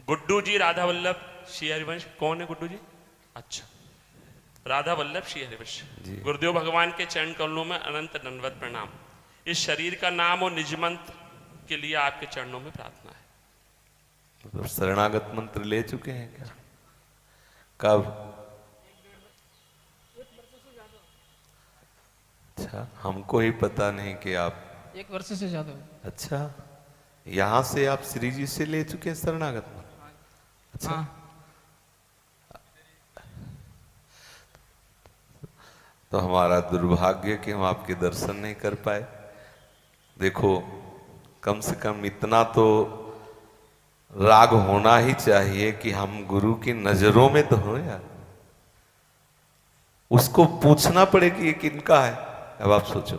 गुड्डू जी राधा वल्लभ श्री हरिवंश, कौन है गुड्डू जी? अच्छा, राधा वल्लभ श्री हरिवंश। गुरुदेव भगवान के चरण कमलों में अनंत दंडवत प्रणाम। इस शरीर का नाम और निज मंत्र के लिए आपके चरणों में प्रार्थना है। मतलब शरणागत मंत्र ले चुके हैं क्या? कब? अच्छा, हमको ही पता नहीं कि आप 1 वर्ष से ज्यादा। अच्छा, यहाँ से आप श्री जी से ले चुके हैं शरणागत मंत्र? अच्छा। हाँ। तो हमारा दुर्भाग्य कि हम आपके दर्शन नहीं कर पाए। देखो, कम से कम इतना तो राग होना ही चाहिए कि हम गुरु की नजरों में तो हो यार। उसको पूछना पड़े कि ये किनका है। अब आप सोचो,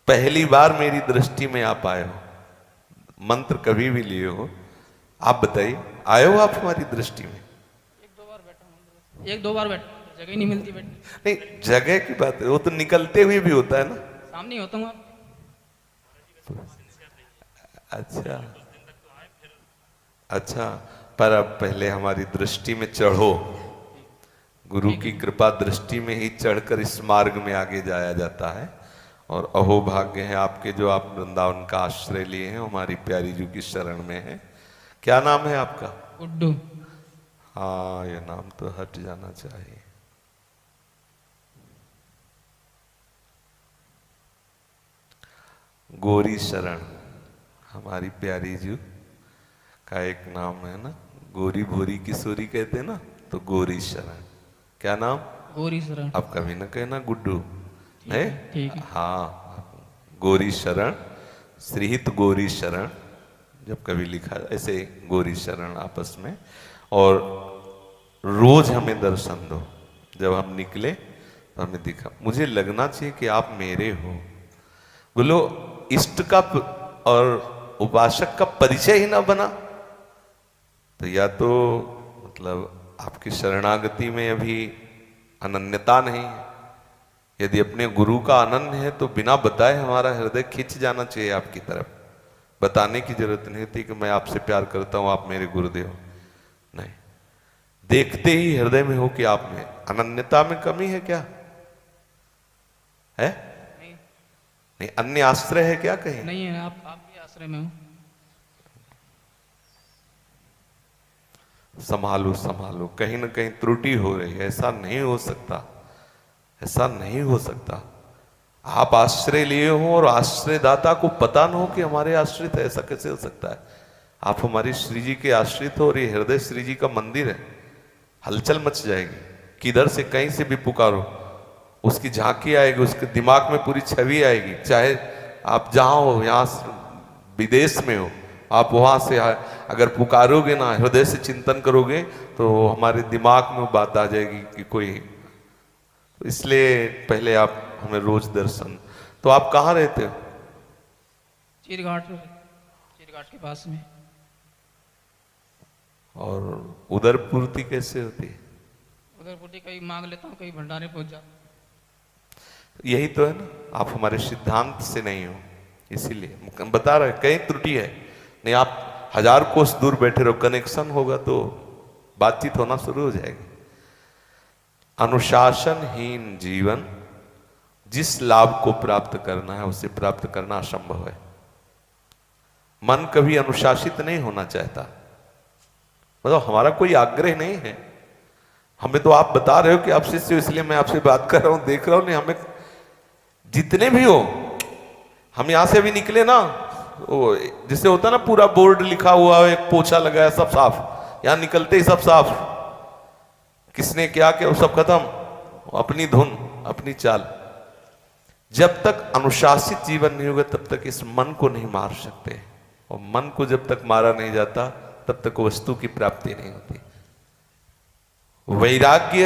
पहली बार मेरी दृष्टि में आप आए हो, मंत्र कभी भी लिए हो, आप बताइए, आए हो आप हमारी दृष्टि में? 1-2 बार बैठा हूँ, 1-2 बार बैठा, जगह ही नहीं मिलती बैठने। नहीं, जगह की बात है, वो तो निकलते हुए भी होता है ना। सामने ही होता हूँ। अच्छा अच्छा, पर अब पहले हमारी दृष्टि में चढ़ो। गुरु की कृपा दृष्टि में ही चढ़कर इस मार्ग में आगे जाया जाता है। और अहो भाग्य है आपके जो आप वृंदावन का आश्रय लिए हैं, हमारी प्यारी जी की शरण में है। क्या नाम है आपका? गुड्डू। हाँ, ये नाम तो हट जाना चाहिए। गौरी शरण हमारी प्यारी जी का एक नाम है ना। गोरी भोरी किशोरी कहते हैं ना, तो गौरी शरण। क्या नाम? गौरी शरण। अब कभी ना कहना गुड्डू है। ठीक है। हाँ, गौरी शरण, श्रीहित गौरी शरण, जब कभी लिखा ऐसे गौरी शरण आपस में। और रोज हमें दर्शन दो, जब हम निकले तो हमें दिखा। मुझे लगना चाहिए कि आप मेरे हो। बोलो, इष्ट का और उपासक का परिचय ही ना बना तो या तो मतलब आपकी शरणागति में अभी अनन्यता नहीं है। यदि अपने गुरु का अनन्य है तो बिना बताए हमारा हृदय खिंच जाना चाहिए आपकी तरफ। बताने की जरूरत नहीं होती कि मैं आपसे प्यार करता हूं, आप मेरे गुरुदेव। नहीं, देखते ही हृदय में हो कि आप में अनन्यता में कमी है क्या है? नहीं, अन्य आश्रय है क्या कहीं? नहीं है, आप आपके आश्रय में हो। संभालो संभालो, कहीं ना कहीं त्रुटि हो रही है। ऐसा नहीं हो सकता, ऐसा नहीं हो सकता। आप आश्रय लिए हो और आश्रयदाता को पता न हो कि हमारे आश्रित है, ऐसा कैसे हो सकता है? आप हमारी श्री जी के आश्रित हो और ये हृदय श्री जी का मंदिर है। हलचल मच जाएगी, किधर से कहीं से भी पुकारो, उसकी झांकी आएगी, उसके दिमाग में पूरी छवि आएगी। चाहे आप जहां हो, यहाँ विदेश में हो, आप वहां से अगर पुकारोगे ना, हृदय से चिंतन करोगे, तो हमारे दिमाग में बात आ जाएगी कि कोई। तो इसलिए पहले आप हमें रोज दर्शन। तो आप कहाँ रहते हो? चीरघाट, चीरघाट के पास में। और उधर पूर्ति कैसे होती है? उधर पूर्ति कहीं मांग लेता हूँ, कहीं भंडारे पहुंच जाता। यही तो है ना, आप हमारे सिद्धांत से नहीं हो, इसीलिए बता रहे कहीं त्रुटि है। नहीं, आप 1000 कोस दूर बैठे रहो, कनेक्शन होगा तो बातचीत होना शुरू हो जाएगी। अनुशासनहीन जीवन, जिस लाभ को प्राप्त करना है उसे प्राप्त करना असंभव है। मन कभी अनुशासित नहीं होना चाहता। मतलब हमारा कोई आग्रह नहीं है, हमें तो आप बता रहे हो कि आप शिष्य हो, इसलिए मैं आपसे बात कर रहा हूं, देख रहा हूं। नहीं, हमें जितने भी हो, हम यहां से अभी निकले ना, वो जिससे होता ना पूरा बोर्ड लिखा हुआ है, एक पोछा लगाया, सब साफ, यहां निकलते ही सब साफ। किसने क्या किया वो सब खत्म, अपनी धुन अपनी चाल। जब तक अनुशासित जीवन नहीं होगा तब तक इस मन को नहीं मार सकते, और मन को जब तक मारा नहीं जाता तब तक वस्तु की प्राप्ति नहीं होती। वैराग्य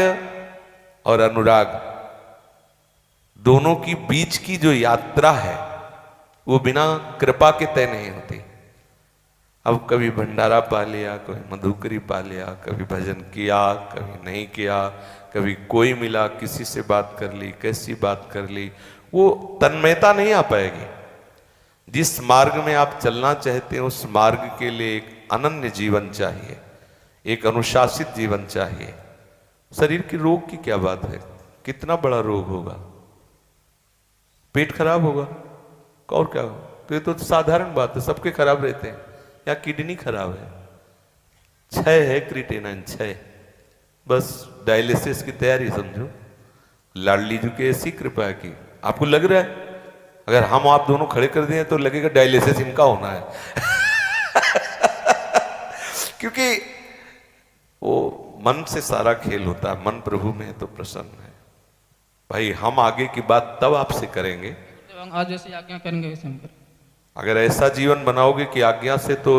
और अनुराग दोनों की बीच की जो यात्रा है वो बिना कृपा के तय नहीं होती। अब कभी भंडारा पा लिया, कभी मधुकरी पा लिया, कभी भजन किया, कभी नहीं किया, कभी कोई मिला, किसी से बात कर ली, कैसी बात कर ली, वो तन्मयता नहीं आ पाएगी। जिस मार्ग में आप चलना चाहते हैं उस मार्ग के लिए एक अनन्य जीवन चाहिए। एक अनुशासित जीवन चाहिए। शरीर के रोग की क्या बात है, कितना बड़ा रोग होगा, पेट खराब होगा और क्या होगा, तो ये तो साधारण बात है, सबके खराब रहते हैं। या किडनी खराब है, क्षय है, क्रिटेनाइन क्षय, बस डायलिसिस की तैयारी समझो। लाडली जी की ऐसी कृपा है कि आपको लग रहा है अगर हम आप दोनों खड़े कर दिए तो लगेगा डायलिसिस इनका होना है क्योंकि वो मन से सारा खेल होता है, मन प्रभु में है तो प्रसन्न है। भाई हम आगे की बात तब आपसे करेंगे एवं आज जैसे आज्ञा करेंगे वैसे हम करें। अगर ऐसा जीवन बनाओगे कि आज्ञा से तो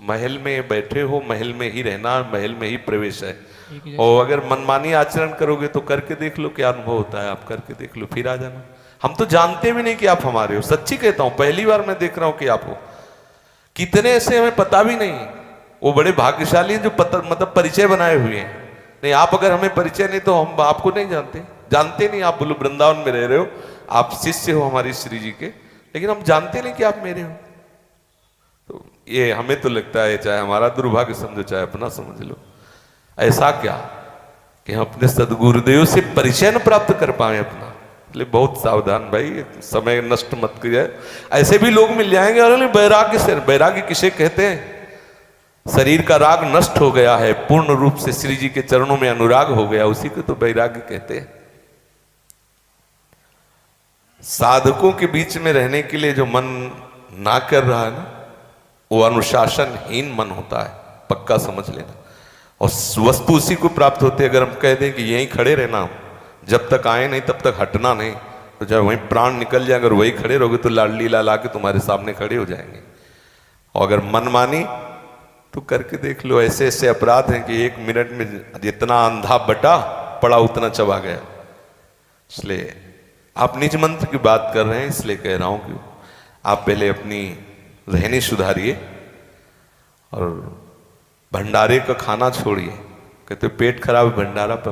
महल में बैठे हो, महल में ही रहना, महल में ही प्रवेश है। ठीक है। और अगर मनमानी आचरण करोगे तो करके देख लो क्या अनुभव होता है, आप करके देख लो फिर आ जाना। हम तो जानते भी नहीं कि आप हमारे हो, सच्ची कहता हूं, पहली बार मैं देख रहा हूं कि आप हो। कितने ऐसे हमें पता भी नहीं, वो बड़े भाग्यशाली हैं जो मतलब परिचय बनाए हुए हैं। नहीं आप अगर हमें परिचय नहीं तो हम आपको नहीं जानते नहीं। आप बोलो वृंदावन में रह रहे हो, आप शिष्य हो हमारी श्री जी के, लेकिन हम जानते नहीं कि आप मेरे हो। तो ये हमें तो लगता है चाहे हमारा दुर्भाग्य समझो चाहे अपना समझ लो, ऐसा क्या कि हम अपने सदगुरुदेव से परिचय न प्राप्त कर पाए अपना। इसलिए बहुत सावधान भाई, समय नष्ट मत किया। ऐसे भी लोग मिल जाएंगे और वैराग्य से, वैराग्य किसे कहते हैं, शरीर का राग नष्ट हो गया है, पूर्ण रूप से श्री जी के चरणों में अनुराग हो गया, उसी को तो वैराग्य कहते हैं। साधकों के बीच में रहने के लिए जो मन ना कर रहा है ना, वो अनुशासनहीन मन होता है, पक्का समझ लेना। और वस्तु उसी को प्राप्त होती है अगर हम कह दें कि यहीं खड़े रहना, जब तक आए नहीं तब तक हटना नहीं, तो जब वहीं प्राण निकल जाए अगर वही खड़े रहोगे तो लाडली ला के तुम्हारे सामने खड़े हो जाएंगे। और अगर मन मानी तो करके देख लो, ऐसे ऐसे अपराध हैं कि 1 मिनट में जितना अंधा बटा पड़ा उतना चबा गया। इसलिए आप निज मंत्र की बात कर रहे हैं, इसलिए कह रहा हूं कि आप पहले अपनी रहनी सुधारिए और भंडारे का खाना छोड़िए। कहते पेट खराब है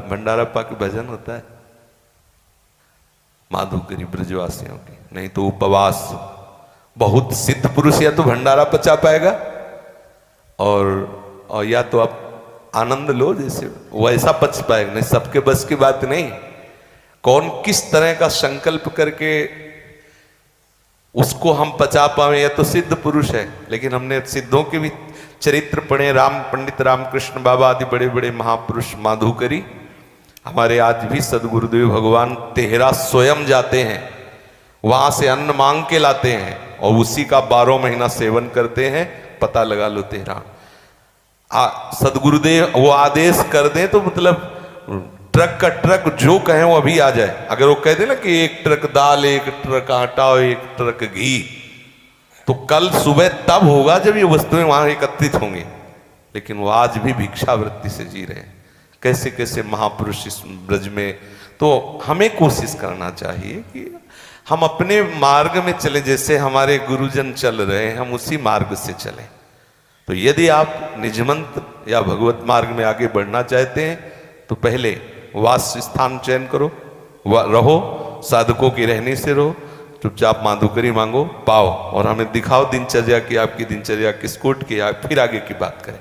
भंडारा पा के भजन होता है माधुकरी ब्रजवासियों की, नहीं तो उपवास। बहुत सिद्ध पुरुष या तो भंडारा पचा पाएगा और या तो आप आनंद लो, जैसे वैसा पच पाएगा, नहीं सबके बस की बात नहीं। कौन किस तरह का संकल्प करके उसको हम पचा पाए, या तो सिद्ध पुरुष है। लेकिन हमने सिद्धों के भी चरित्र पढ़े, पंडित रामकृष्ण बाबा आदि बड़े बड़े महापुरुष माधुकरी, हमारे आज भी सदगुरुदेव भगवान तेहरा स्वयं जाते हैं, वहां से अन्न मांग के लाते हैं और उसी का 12 महीना सेवन करते हैं। पता लगा लो तेहरा सदगुरुदेव वो आदेश कर दें तो मतलब ट्रक का ट्रक जो कहें वो अभी आ जाए। अगर वो कह दे ना कि 1 ट्रक दाल, 1 ट्रक आटा और 1 ट्रक घी, तो कल सुबह तब होगा जब ये वस्तुएं वहां एकत्रित होंगी। लेकिन वो आज भी भिक्षावृत्ति से जी रहे हैं। कैसे कैसे महापुरुष इस ब्रज में। तो हमें कोशिश करना चाहिए कि हम अपने मार्ग में चले, जैसे हमारे गुरुजन चल रहे हैं हम उसी मार्ग से चलें। तो यदि आप निजमंत्र या भगवत मार्ग में आगे बढ़ना चाहते हैं तो पहले वास स्थान चयन करो, रहो, साधकों की रहनी से रहो, चुपचाप माधुकरी मांगो, पाओ और हमें दिखाओ दिनचर्या की, आपकी दिनचर्या किस कोट की, फिर आगे की बात करें।